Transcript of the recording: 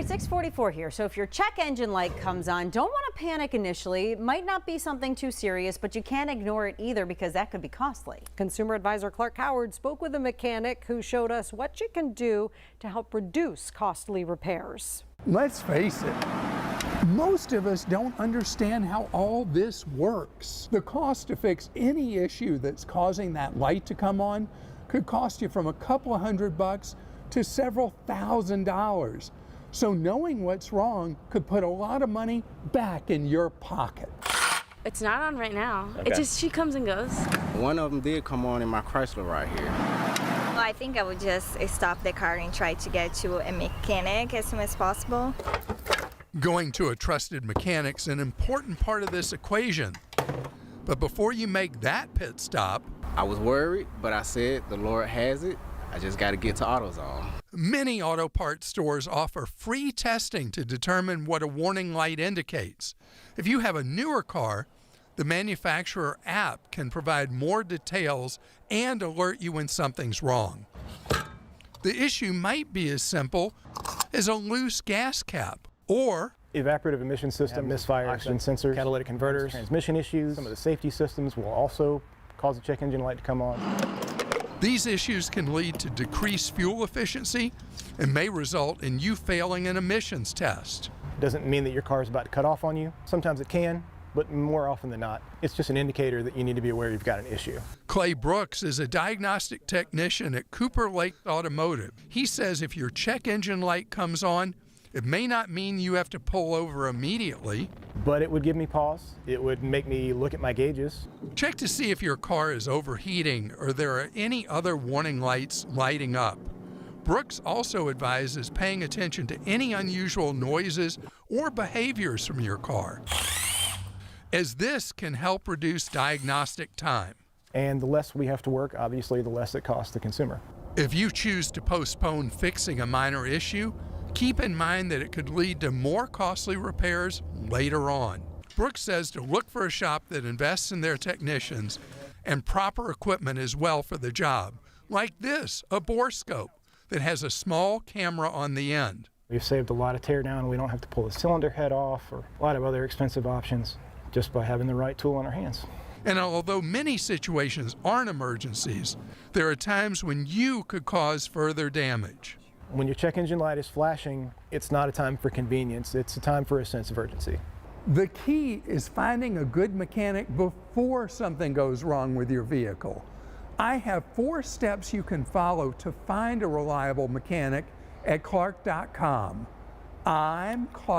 right, 6:44 here. So if your check engine light comes on, don't want to panic initially. It might not be something too serious, but you can't ignore it either because that could be costly. Consumer advisor Clark Howard spoke with a mechanic who showed us what you can do to help reduce costly repairs. Let's face it, most of us don't understand how all this works. The cost to fix any issue that's causing that light to come on could cost you from a couple of $100 to several $1,000s. So knowing what's wrong could put a lot of money back in your pocket. It's not on right now. Okay. She comes and goes. One of them did come on in my Chrysler right here. Well, I think I would just stop the car and try to get to a mechanic as soon as possible. Going to a trusted mechanic's an important part of this equation. But before you make that pit stop, I was worried, but I said the Lord has it. I just got to get to AutoZone. many auto parts stores offer free testing to determine what a warning light indicates. If you have a newer car, the manufacturer app can provide more details and alert you when something's wrong. The issue might be as simple as a loose gas cap or evaporative emission system, misfire, oxygen sensors, catalytic converters, transmission issues. Some of the safety systems will also cause the check engine light to come on. these issues can lead to decreased fuel efficiency and may result in you failing an emissions test. It doesn't mean that your car is about to cut off on you. Sometimes it can, but more often than not, it's just an indicator that you need to be aware you've got an issue. Clay Brooks is a diagnostic technician at Cooper Lake Automotive. He says if your check engine light comes on, it may not mean you have to pull over immediately. But it would give me pause. It would make me look at my gauges. Check to see if your car is overheating or there are any other warning lights lighting up. Brooks also advises paying attention to any unusual noises or behaviors from your car, as this can help reduce diagnostic time. And the less we have to work, obviously, the less it costs the consumer. If you choose to postpone fixing a minor issue, keep in mind that it could lead to more costly repairs later on. Brooks says to look for a shop that invests in their technicians and proper equipment as well for the job, like this, a bore scope that has a small camera on the end. We've saved a lot of tear down. We don't have to pull the cylinder head off or a lot of other expensive options just by having the right tool in our hands. And although many situations aren't emergencies, there are times when you could cause further damage. When your check engine light is flashing, it's not a time for convenience, it's a time for a sense of urgency. The key is finding a good mechanic before something goes wrong with your vehicle. I have 4 steps you can follow to find a reliable mechanic at clark.com. I'm Clark.